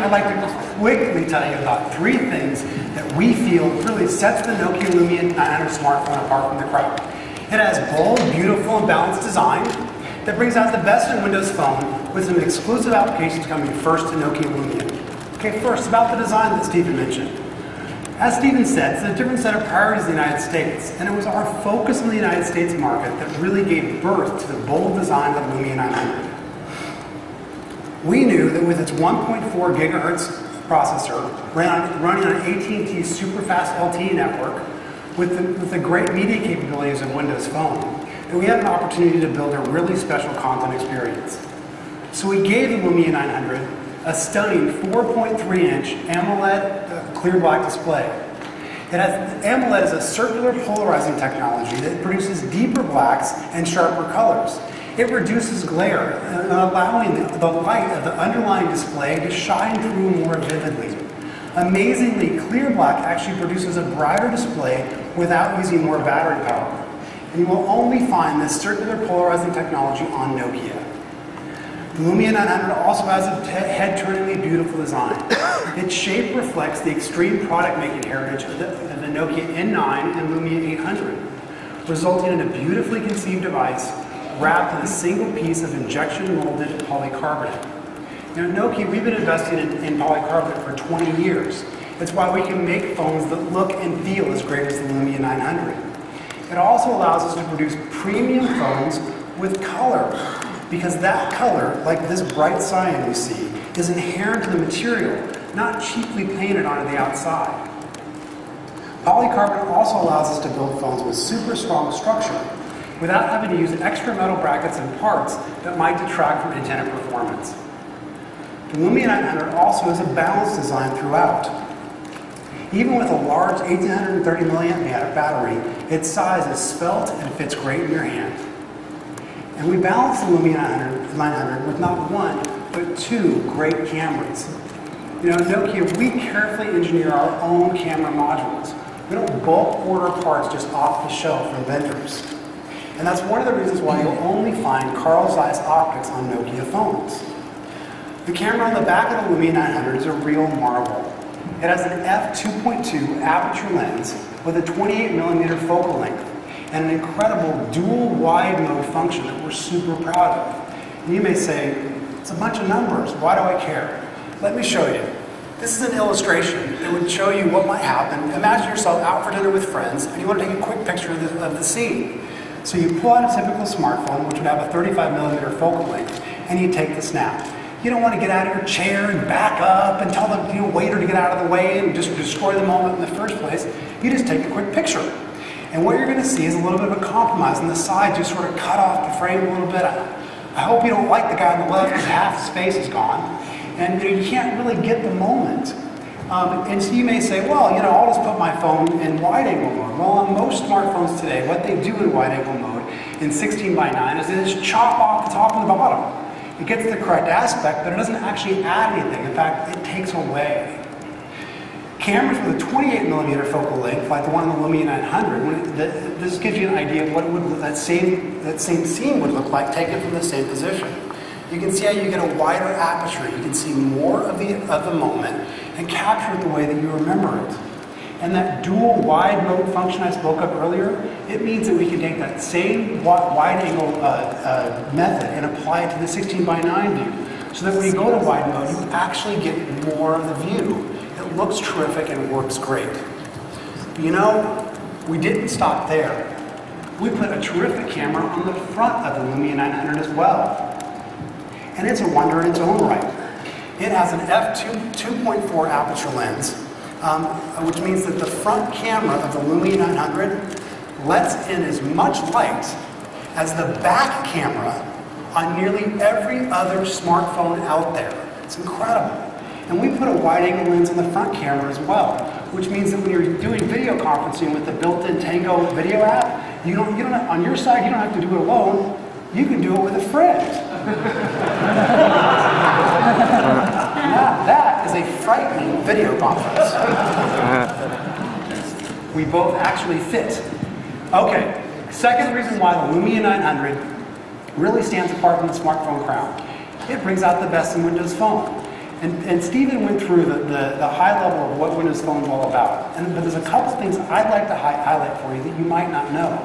I'd like to quickly tell you about 3 things that we feel really sets the Nokia Lumia 900 smartphone apart from the crowd. It has bold, beautiful, and balanced design that brings out the best in Windows Phone with some exclusive applications coming first to Nokia Lumia. Okay, first, about the design that Stephen mentioned. As Stephen said, it's a different set of priorities in the United States, and it was our focus on the United States market that really gave birth to the bold design of the Lumia 900. We knew that with its 1.4 gigahertz processor running on AT&T's super fast LTE network, with the great media capabilities of Windows Phone, that we had an opportunity to build a really special content experience. So we gave the Lumia 900 a stunning 4.3-inch AMOLED clear black display. AMOLED is a circular polarizing technology that produces deeper blacks and sharper colors. It reduces glare, allowing the light of the underlying display to shine through more vividly. Amazingly, clear black actually produces a brighter display without using more battery power. And you will only find this circular polarizing technology on Nokia. The Lumia 900 also has a head-turningly beautiful design. Its shape reflects the extreme product-making heritage of the Nokia N9 and Lumia 800, resulting in a beautifully conceived device wrapped in a single piece of injection-molded polycarbonate. Now, at Nokia, we've been investing in polycarbonate for 20 years. It's why we can make phones that look and feel as great as the Lumia 900. It also allows us to produce premium phones with color, because that color, like this bright cyan you see, is inherent to the material, not cheaply painted onto the outside. Polycarbonate also allows us to build phones with super strong structure, without having to use extra metal brackets and parts that might detract from intended performance. The Lumia 900 also has a balanced design throughout. Even with a large 1830 mAh battery, its size is svelte and fits great in your hand. And we balance the Lumia 900 with not one, but 2 great cameras. You know, at Nokia, we carefully engineer our own camera modules. We don't bulk order parts just off the shelf from vendors. And that's one of the reasons why you'll only find Carl Zeiss optics on Nokia phones. The camera on the back of the Lumia 900 is a real marvel. It has an f2.2 aperture lens with a 28mm focal length and an incredible dual wide mode function that we're super proud of. And you may say, it's a bunch of numbers, why do I care? Let me show you. This is an illustration that would show you what might happen. Imagine yourself out for dinner with friends and you want to take a quick picture of the scene. So you pull out a typical smartphone, which would have a 35mm focal length, and you take the snap. You don't want to get out of your chair and back up and tell the waiter to get out of the way and just destroy the moment in the first place. You just take a quick picture. And what you're going to see is a little bit of a compromise. On the sides, you sort of cut off the frame a little bit. I hope you don't like the guy on the left because half the space is gone. And you can't really get the moment. And so you may say, well, I'll just put my phone in wide-angle mode. Well, on most smartphones today, what they do in wide-angle mode in 16:9 is they just chop off the top and the bottom. It gets the correct aspect, but it doesn't actually add anything. In fact, it takes away. Cameras with a 28mm focal length, like the one on the Lumia 900, this gives you an idea of what that same scene would look like taken from the same position. You can see how you get a wider aperture. You can see more of the moment and capture it the way that you remember it. And that dual wide mode function I spoke of earlier, it means that we can take that same wide angle method and apply it to the 16:9 view. So that when you go to wide mode, you actually get more of the view. It looks terrific and works great. But we didn't stop there. We put a terrific camera on the front of the Lumia 900 as well. And it's a wonder in its own right. It has an f2.4 aperture lens, which means that the front camera of the Lumia 900 lets in as much light as the back camera on nearly every other smartphone out there. It's incredible. And we put a wide-angle lens in the front camera as well, which means that when you're doing video conferencing with the built-in Tango video app, you don't on your side, you don't have to do it alone. You can do it with a friend. Now, that is a frightening video conference. We both actually fit. Okay, second reason why the Lumia 900 really stands apart from the smartphone crowd. It brings out the best in Windows Phone. And Stephen went through the high level of what Windows Phone is all about. But there's a couple things I'd like to highlight for you that you might not know.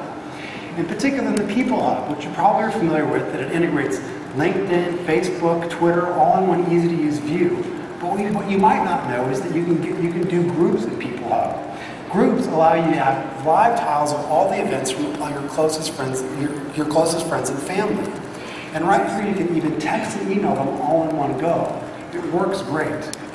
In particular, the People Hub, which you probably are familiar with, that it integrates LinkedIn, Facebook, Twitter, all in one easy-to-use view. But what you might not know is that you can do groups in People Hub. Groups allow you to have live tiles of all the events from your closest friends, your closest friends and family. And right here, you can even text and email them all in one go. It works great.